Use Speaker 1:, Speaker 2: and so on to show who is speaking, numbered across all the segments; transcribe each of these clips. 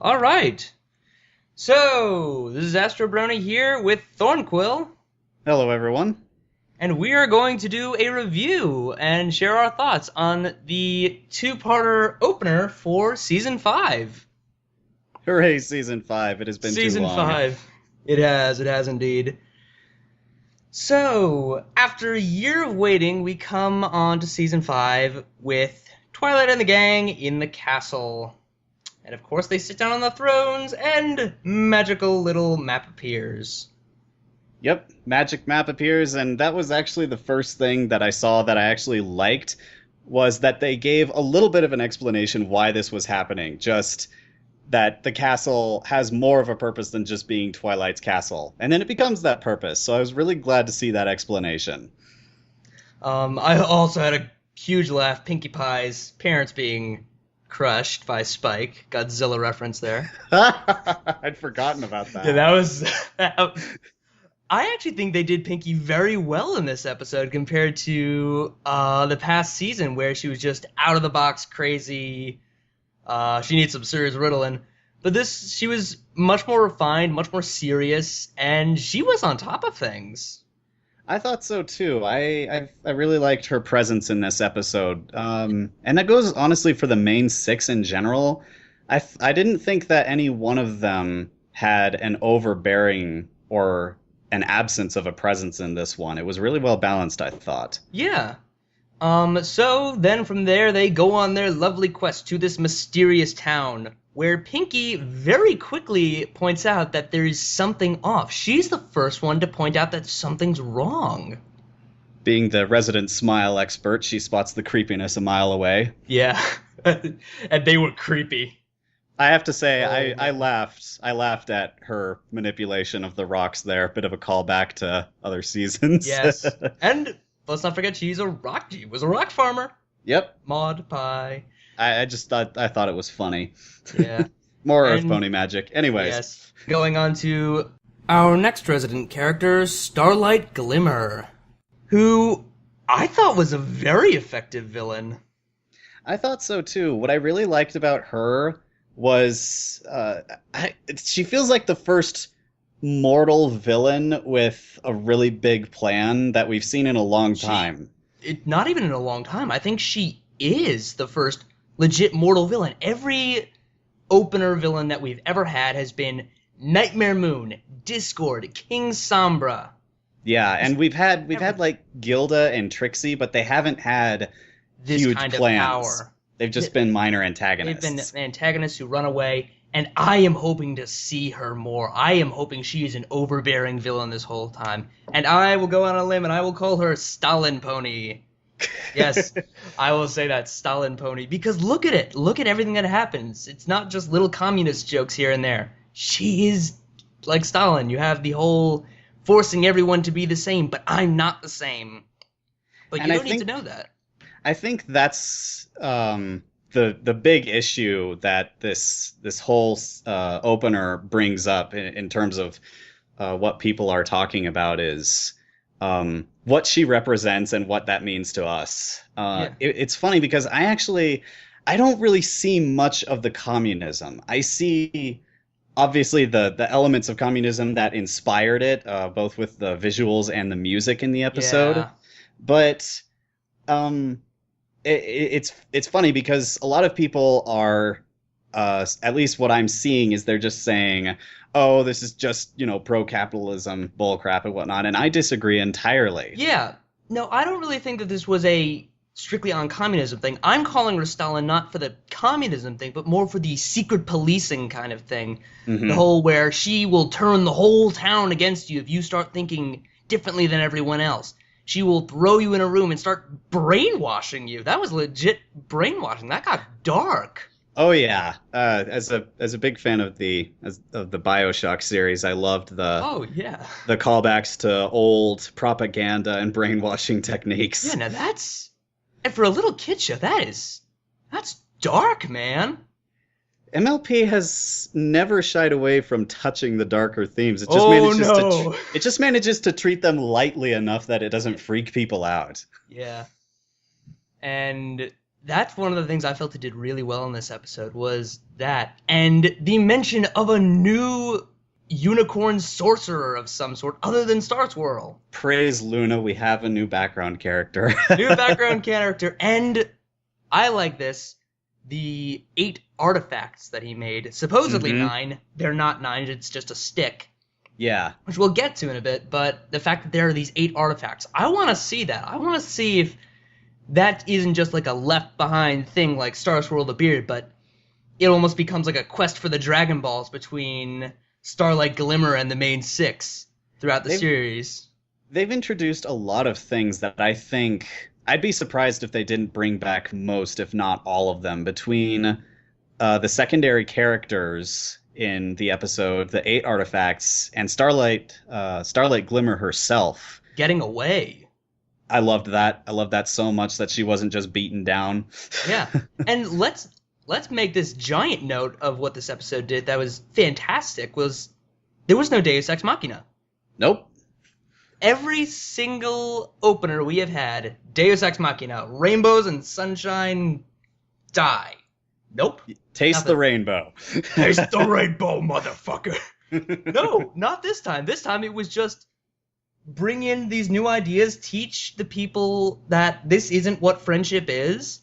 Speaker 1: All right. So, this is Astro here with Thornquill,
Speaker 2: Hello, everyone.
Speaker 1: and we are going to do a review and share our thoughts on the two-parter opener for Season 5.
Speaker 2: Hooray, Season 5. It has been too
Speaker 1: Season
Speaker 2: long.
Speaker 1: 5. It has indeed. So, after a year of waiting, we come on to Season 5 with Twilight and the gang in the castle. And of course, they sit down on the thrones, and magical little map appears.
Speaker 2: Yep, magic map appears, and that was actually the first thing that I saw that I actually liked, was that they gave a little bit of an explanation why this was happening. Just that the castle has more of a purpose than just being Twilight's castle. And then it becomes that purpose, so I was really glad to see that explanation.
Speaker 1: I also had a huge laugh. Pinkie Pie's parents being crushed by Spike. Godzilla reference there.
Speaker 2: I'd forgotten about
Speaker 1: Yeah,
Speaker 2: that.
Speaker 1: that was. I actually think they did Pinkie very well in this episode compared to the past season where she was just out of the box crazy. She needs some serious Ritalin. But this, she was much more refined, much more serious, and she was on top of things.
Speaker 2: I thought so too. I really liked her presence in this episode, and that goes honestly for the main six in general. I didn't think that any one of them had an overbearing or an absence of a presence in this one. It was really well balanced, I thought.
Speaker 1: Yeah. So then from there they go on their lovely quest to this mysterious town, where Pinkie very quickly points out that there is something off. She's the first one to point out that something's wrong.
Speaker 2: Being the resident smile expert, she spots the creepiness a mile away.
Speaker 1: Yeah. And they were creepy.
Speaker 2: I have to say,
Speaker 1: Oh,
Speaker 2: I
Speaker 1: man.
Speaker 2: laughed. I laughed at her manipulation of the rocks there. Bit of a callback to other seasons.
Speaker 1: Yes. And let's not forget she was a rock farmer.
Speaker 2: Yep.
Speaker 1: Maud Pie.
Speaker 2: I thought it was funny.
Speaker 1: Yeah.
Speaker 2: More Earth
Speaker 1: And
Speaker 2: Pony magic. Anyways,
Speaker 1: yes. Going on to our next resident character, Starlight Glimmer, who I thought was a very effective villain.
Speaker 2: I thought so too. What I really liked about her was she feels like the first mortal villain with a really big plan that we've seen in a long
Speaker 1: She,
Speaker 2: time.
Speaker 1: not even in a long time. I think she is the first legit mortal villain. Every opener villain that we've ever had has been Nightmare Moon, Discord, King Sombra.
Speaker 2: Yeah,
Speaker 1: Just
Speaker 2: and we've had
Speaker 1: every,
Speaker 2: like Gilda and Trixie, but they haven't had
Speaker 1: this
Speaker 2: huge
Speaker 1: kind of
Speaker 2: plans.
Speaker 1: power.
Speaker 2: They've just been minor
Speaker 1: They've been
Speaker 2: antagonists.
Speaker 1: antagonists who run away, and I am hoping to see her more. I am hoping she is an overbearing villain this whole time. And I will go on a limb and I will call her Stalin Pony. Yes, I will say that, Stalin Pony. Because look at it. Look at everything that happens. It's not just little communist jokes here and there. She is like Stalin. You have the whole forcing everyone to be the same, but I'm not the same. But you
Speaker 2: And I
Speaker 1: don't need to
Speaker 2: think
Speaker 1: know that.
Speaker 2: I think that's the big issue that this whole opener brings up in terms of what people are talking about is what she represents and what that means to us.
Speaker 1: Yeah.
Speaker 2: It's funny because I don't really see much of the communism. I see obviously the elements of communism that inspired it, both with the visuals and the music in the episode,
Speaker 1: Yeah.
Speaker 2: but um it's funny because a lot of people are at least what I'm seeing is they're just saying, oh, this is just, pro-capitalism bullcrap and whatnot, and I disagree entirely.
Speaker 1: Yeah. No, I don't really think that this was a strictly on communism thing. I'm calling her Stalin not for the communism thing, but more for the secret policing kind of thing. The
Speaker 2: Hmm.
Speaker 1: whole where she will turn the whole town against you if you start thinking differently than everyone else. She will throw you in a room and start brainwashing you. That was legit brainwashing. That got dark.
Speaker 2: Oh yeah, as a big fan of the BioShock series, I loved
Speaker 1: Oh, yeah.
Speaker 2: the callbacks to old propaganda and brainwashing
Speaker 1: Yeah,
Speaker 2: techniques.
Speaker 1: now that's... And for a little kid show, that's dark, man.
Speaker 2: MLP has never shied away from touching the darker themes.
Speaker 1: Oh, no.
Speaker 2: It just manages to treat them lightly enough that it doesn't freak people out.
Speaker 1: Yeah. And That's one of the things I felt it did really well in this episode was that, and the mention of a new unicorn sorcerer of some sort other than Star Swirl.
Speaker 2: Praise Luna, we have a new background character.
Speaker 1: New background character, and I like this. The 8 artifacts that he made, supposedly 9, they're not 9, it's just a stick.
Speaker 2: Yeah.
Speaker 1: Which we'll get to in a bit, but the fact that there are these 8 artifacts, I want to see that. I want to see if that isn't just like a left behind thing like Star Swirl the Beard, but it almost becomes like a quest for the Dragon Balls between Starlight Glimmer and the main 6 throughout the series.
Speaker 2: They've introduced a lot of things that I think I'd be surprised if they didn't bring back most, if not all of them, between the secondary characters in the episode, the 8 artifacts, and Starlight Glimmer herself.
Speaker 1: Getting away.
Speaker 2: I loved that. I loved that so much that she wasn't just beaten down.
Speaker 1: Yeah. And let's make this giant note of what this episode did that was fantastic was there was no Deus Ex Machina.
Speaker 2: Nope.
Speaker 1: Every single opener we have had, Deus Ex Machina, rainbows and sunshine, die. Nope.
Speaker 2: Taste
Speaker 1: Nothing.
Speaker 2: the rainbow.
Speaker 1: Taste the rainbow, motherfucker. No, not this time. This time it was just bring in these new ideas, teach the people that this isn't what friendship is,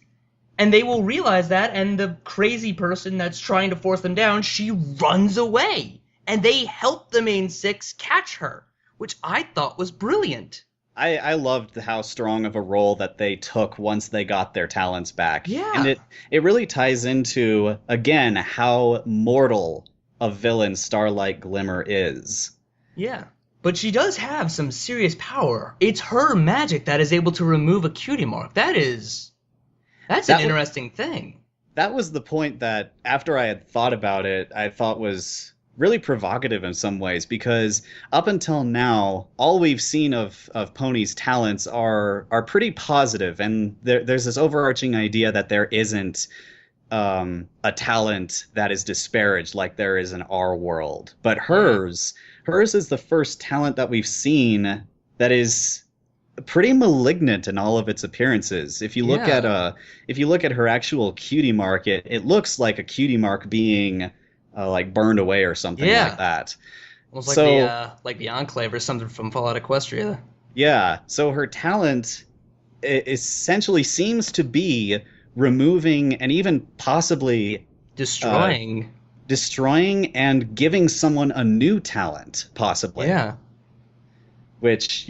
Speaker 1: and they will realize that, and the crazy person that's trying to force them down, she runs away. And they help the main 6 catch her, which I thought was brilliant.
Speaker 2: I loved how strong of a role that they took once they got their talents back.
Speaker 1: Yeah.
Speaker 2: And it really ties into, again, how mortal a villain Starlight Glimmer is.
Speaker 1: Yeah. But she does have some serious power. It's her magic that is able to remove a cutie mark. That's an interesting thing.
Speaker 2: That was the point that, after I had thought about it, I thought was really provocative in some ways, because up until now, all we've seen of Pony's talents are pretty positive, and there's this overarching idea that there isn't a talent that is disparaged like there is in our world. But hers is the first talent that we've seen that is pretty malignant in all of its appearances. If you look at her actual cutie mark, it looks like a cutie mark being like burned away or something like that.
Speaker 1: Almost like the Enclave or something from Fallout Equestria.
Speaker 2: Yeah. So her talent essentially seems to be removing and even possibly destroying and giving someone a new talent, possibly.
Speaker 1: Yeah.
Speaker 2: Which,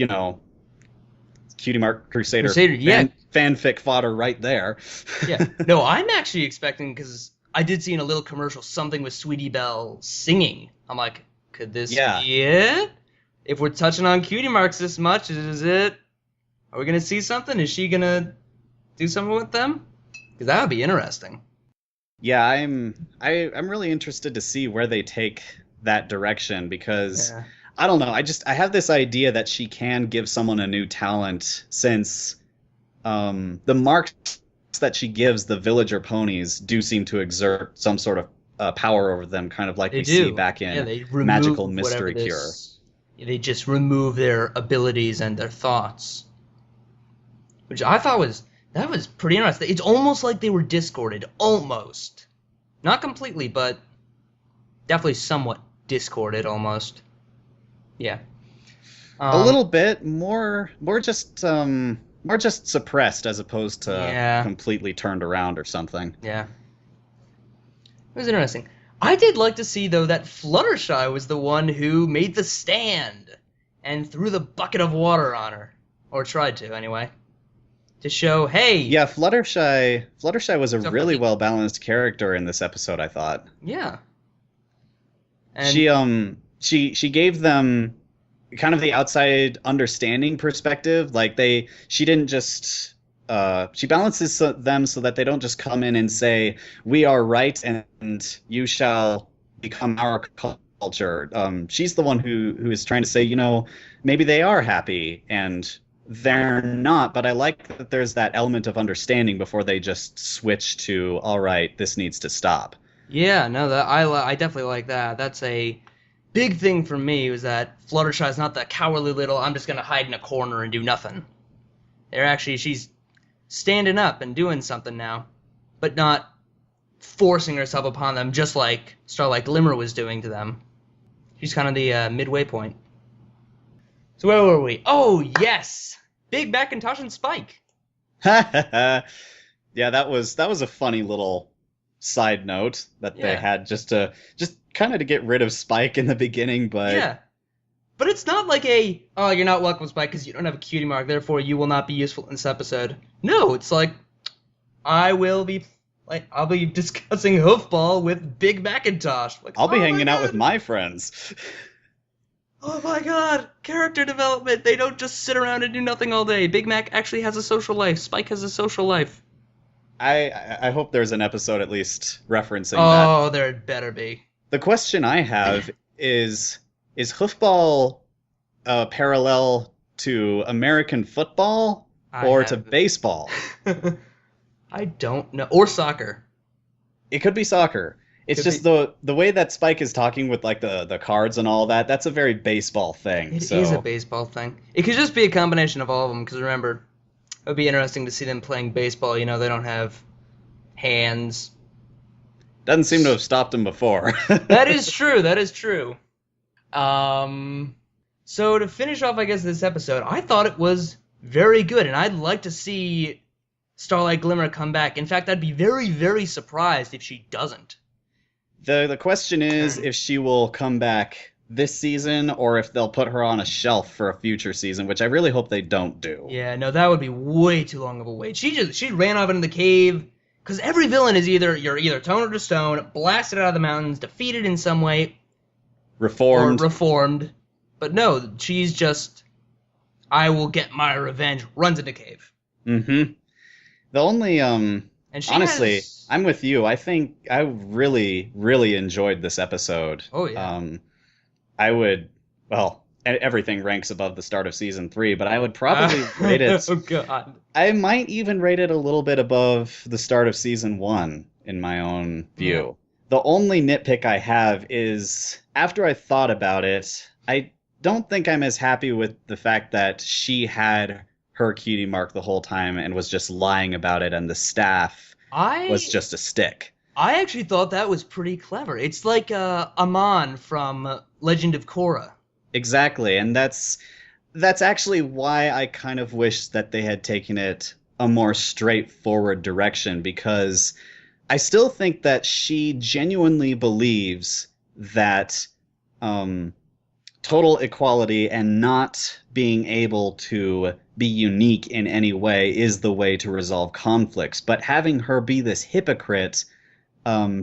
Speaker 2: Cutie Mark Crusader
Speaker 1: yeah.
Speaker 2: fanfic fodder right there.
Speaker 1: Yeah. No, I'm actually expecting, because I did see in a little commercial something with Sweetie Belle singing. I'm like, could this be it? If we're touching on cutie marks this much, is it? Are we going to see something? Is she going to do something with them? Because that would be interesting.
Speaker 2: Yeah, I'm really interested to see where they take that direction, because I don't know. I have this idea that she can give someone a new talent, since the marks that she gives the villager ponies do seem to exert some sort of power over them, kind of like we see back in Magical Mystery Cure.
Speaker 1: They just remove their abilities and their thoughts, which I thought was pretty interesting. It's almost like they were discorded, almost. Not completely, but definitely somewhat discorded, almost. Yeah.
Speaker 2: A little bit more just suppressed as opposed to completely turned around or something.
Speaker 1: Yeah. It was interesting. I did like to see, though, that Fluttershy was the one who made the stand and threw the bucket of water on her. Or tried to, anyway. To show, hey...
Speaker 2: Yeah, Fluttershy was a really well-balanced character in this episode, I thought.
Speaker 1: Yeah. And
Speaker 2: she gave them kind of the outside understanding perspective. Like, she didn't just... she balances them so that they don't just come in and say, we are right and you shall become our culture. She's the one who is trying to say, maybe they are happy and they're not, but I like that there's that element of understanding before they just switch to, all right, this needs to stop.
Speaker 1: Yeah, no, I definitely like that. That's a big thing for me, was that Fluttershy's not the cowardly little, I'm just going to hide in a corner and do nothing. She's standing up and doing something now, but not forcing herself upon them just like Starlight Glimmer was doing to them. She's kind of the midway point. So where were we? Oh, yes! Big Macintosh and Spike.
Speaker 2: Yeah, that was a funny little side note that they had just kind of to get rid of Spike in the beginning, but
Speaker 1: yeah. But it's not like oh, you're not welcome, Spike, because you don't have a cutie mark, therefore you will not be useful in this episode. No, it's like, I'll be discussing hoofball with Big Macintosh. Like,
Speaker 2: I'll be hanging out with my friends.
Speaker 1: Oh my god, character development. They don't just sit around and do nothing all day. Big Mac actually has a social life. Spike has a social life.
Speaker 2: I hope there's an episode at least referencing that.
Speaker 1: Oh, there better be.
Speaker 2: The question I have is hoofball parallel to American football or to baseball?
Speaker 1: I don't know. Or soccer.
Speaker 2: It could be soccer. It's just the way that Spike is talking with like the cards and all that, that's a very baseball thing.
Speaker 1: It is a baseball thing. It could just be a combination of all of them, because remember, it would be interesting to see them playing baseball. You know, they don't have hands.
Speaker 2: Doesn't seem to have stopped them before.
Speaker 1: That is true. That is true. So to finish off, I guess, this episode, I thought it was very good, and I'd like to see Starlight Glimmer come back. In fact, I'd be very, very surprised if she doesn't.
Speaker 2: The question is if she will come back this season or if they'll put her on a shelf for a future season, which I really hope they don't do.
Speaker 1: Yeah, no, that would be way too long of a wait. She ran off into the cave, because every villain is you're either toned to stone, blasted out of the mountains, defeated in some way,
Speaker 2: reformed.
Speaker 1: Or reformed. But no, she's just, I will get my revenge, runs into cave.
Speaker 2: Mm-hmm. The only, honestly, I'm with you. I think I really, really enjoyed this episode.
Speaker 1: Oh, yeah.
Speaker 2: Everything ranks above the start of season 3, but I would probably rate it.
Speaker 1: Oh, God.
Speaker 2: I might even rate it a little bit above the start of season 1 in my own view. Yeah. The only nitpick I have is, after I thought about it, I don't think I'm as happy with the fact that she had her cutie mark the whole time and was just lying about it, and the staff was just a stick.
Speaker 1: I actually thought that was pretty clever. It's like Amon from Legend of Korra.
Speaker 2: Exactly, and that's actually why I kind of wish that they had taken it a more straightforward direction, because I still think that she genuinely believes that total equality and not being able to be unique in any way is the way to resolve conflicts. But having her be this hypocrite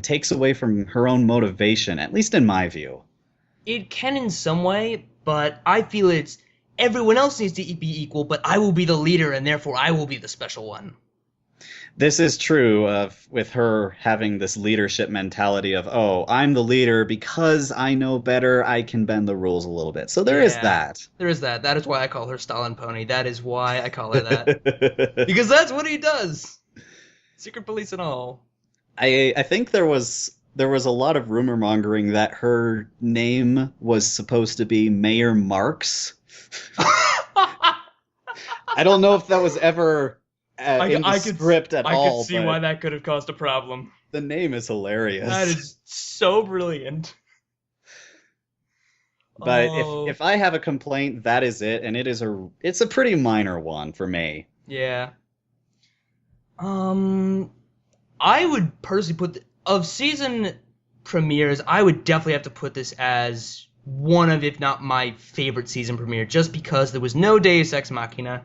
Speaker 2: takes away from her own motivation, at least in my view.
Speaker 1: It can in some way, but I feel it's everyone else needs to be equal, but I will be the leader, and therefore I will be the special one.
Speaker 2: This is true with her having this leadership mentality of, oh, I'm the leader because I know better, I can bend the rules a little bit. So there is that. There
Speaker 1: is that. That is why I call her Stalin Pony. That is why I call her that. Because that's what he does. Secret police and all.
Speaker 2: I think there was a lot of rumor mongering that her name was supposed to be Mayor Marks. I don't know if that was ever in the script at all.
Speaker 1: I could see why that could have caused a problem.
Speaker 2: The name is hilarious.
Speaker 1: That is so brilliant.
Speaker 2: But if I have a complaint, that is it, and it's a pretty minor one for me.
Speaker 1: Yeah. I would personally of season premieres, I would definitely have to put this as one of, if not my favorite season premiere, just because there was no Deus Ex Machina.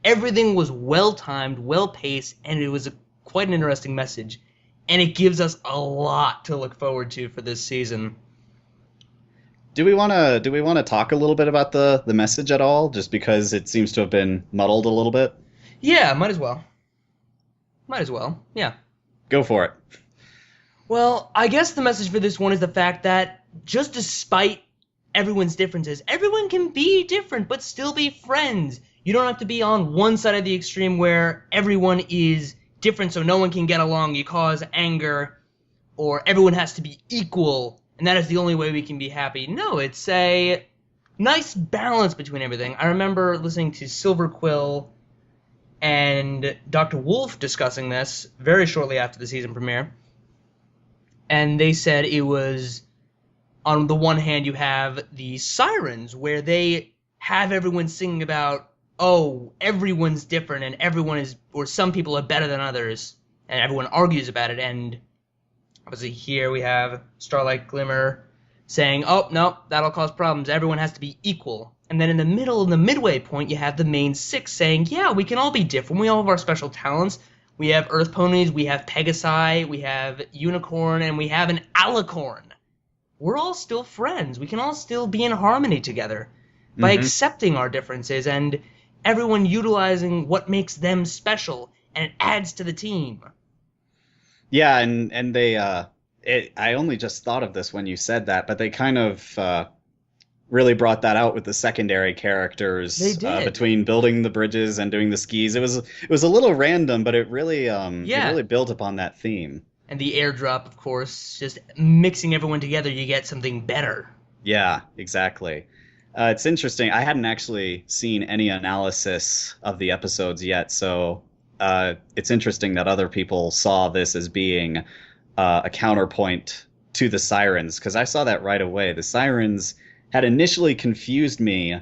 Speaker 1: Everything was well-timed, well-paced, and it was quite an interesting message. And it gives us a lot to look forward to for this season.
Speaker 2: Do we want to talk a little bit about the message at all, just because it seems to have been muddled a little bit?
Speaker 1: Yeah, might as well. Yeah.
Speaker 2: Go for it.
Speaker 1: Well, I guess the message for this one is the fact that just despite everyone's differences, everyone can be different but still be friends. You don't have to be on one side of the extreme where everyone is different so no one can get along, you cause anger, or everyone has to be equal, and that is the only way we can be happy. No, it's a nice balance between everything. I remember listening to Silver Quill and Dr. Wolf discussing this very shortly after the season premiere. And they said it was, on the one hand, you have the sirens, where they have everyone singing about, oh, everyone's different, and everyone is, or some people are better than others, and everyone argues about it. And obviously here we have Starlight Glimmer saying, oh, no, that'll cause problems. Everyone has to be equal. And then in the middle, in the midway point, you have the main six saying, yeah, we can all be different. We all have our special talents. We have Earth Ponies, we have Pegasi, we have Unicorn, and we have an Alicorn. We're all still friends. We can all still be in harmony together by accepting our differences and everyone utilizing what makes them special, and it adds to the team.
Speaker 2: Yeah, and they I only just thought of this when you said that, but they kind of really brought that out with the secondary characters.
Speaker 1: They did.
Speaker 2: Between building the bridges and doing the skis. It was a little random, but it really built upon that theme.
Speaker 1: And the airdrop, of course, just mixing everyone together, you get something better.
Speaker 2: Yeah, exactly. It's interesting. I hadn't actually seen any analysis of the episodes yet, so it's interesting that other people saw this as being a counterpoint to the sirens, because I saw that right away. The sirens had initially confused me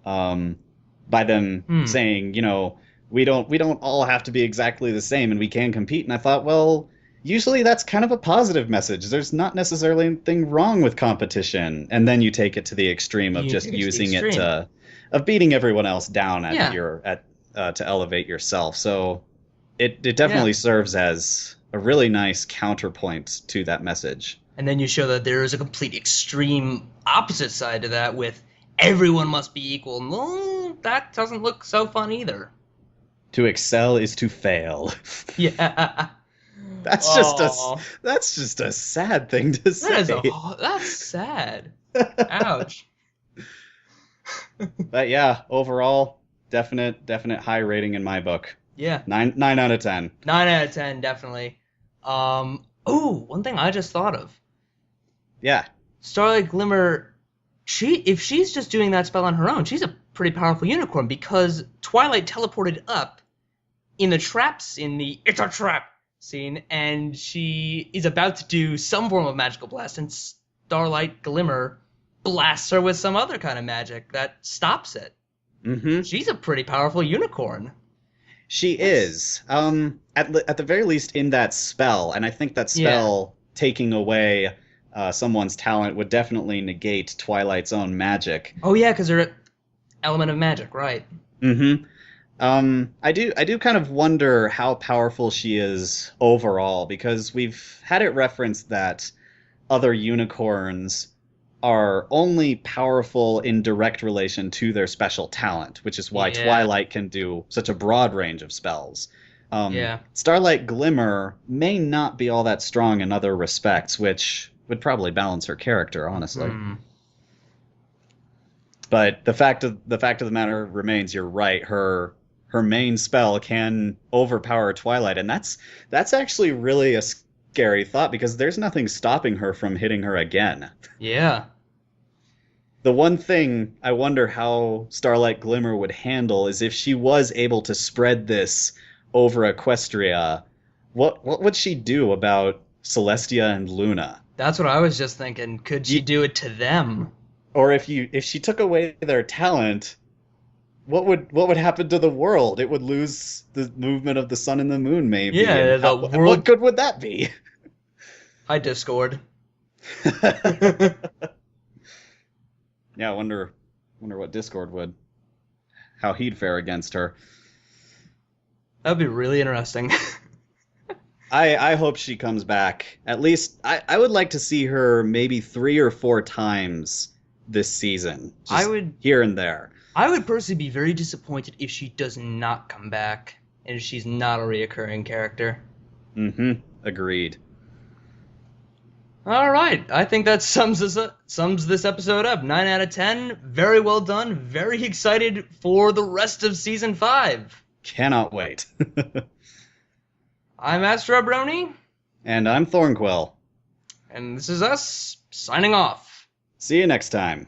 Speaker 2: by them saying, we don't all have to be exactly the same and we can compete. And I thought, well, usually that's kind of a positive message. There's not necessarily anything wrong with competition. And then you take it to the extreme of just using it of beating everyone else down to elevate yourself. So it definitely serves as a really nice counterpoint to that message.
Speaker 1: And then you show that there is a complete extreme opposite side to that with everyone must be equal. No, that doesn't look so fun either.
Speaker 2: To excel is to fail.
Speaker 1: Yeah.
Speaker 2: That's just a sad thing to say.
Speaker 1: That's sad. Ouch.
Speaker 2: But yeah, overall, definite high rating in my book.
Speaker 1: Yeah.
Speaker 2: 9 out of 10.
Speaker 1: 9 out of 10, definitely. One thing I just thought of.
Speaker 2: Yeah.
Speaker 1: Starlight Glimmer, if she's just doing that spell on her own, she's a pretty powerful unicorn, because Twilight teleported up in the traps, in the "it's a trap" scene, and she is about to do some form of magical blast, and Starlight Glimmer blasts her with some other kind of magic that stops it. Mm-hmm. She's a pretty powerful unicorn.
Speaker 2: She is. At the very least in that spell, and I think that spell taking away someone's talent would definitely negate Twilight's own magic.
Speaker 1: Oh yeah, because they're an element of magic, right?
Speaker 2: Mm-hmm. I do kind of wonder how powerful she is overall, because we've had it referenced that other unicorns are only powerful in direct relation to their special talent, which is why Twilight can do such a broad range of spells. Starlight Glimmer may not be all that strong in other respects, which would probably balance her character, honestly. But the fact of the matter remains, you're right. Her main spell can overpower Twilight, and that's actually really a scary thought, because there's nothing stopping her from hitting her again.
Speaker 1: Yeah.
Speaker 2: The one thing I wonder how Starlight Glimmer would handle is if she was able to spread this over Equestria, what would she do about Celestia and Luna?
Speaker 1: That's what I was just thinking. Could she do it to them?
Speaker 2: Or if she took away their talent, what would happen to the world? It would lose the movement of the sun and the moon, maybe.
Speaker 1: Yeah,
Speaker 2: what good would that be?
Speaker 1: Hi, Discord.
Speaker 2: Yeah, I wonder what Discord would, how he'd fare against her.
Speaker 1: That'd be really interesting.
Speaker 2: I hope she comes back. At least I would like to see her maybe 3 or 4 times this season. Just here and there.
Speaker 1: I would personally be very disappointed if she does not come back and if she's not a reoccurring character.
Speaker 2: Mm-hmm. Agreed.
Speaker 1: All right, I think that sums this episode up. 9 out of 10. Very well done. Very excited for the rest of season 5.
Speaker 2: Cannot wait.
Speaker 1: I'm Astro Brony.
Speaker 2: And I'm Thornquill.
Speaker 1: And this is us signing off.
Speaker 2: See you next time.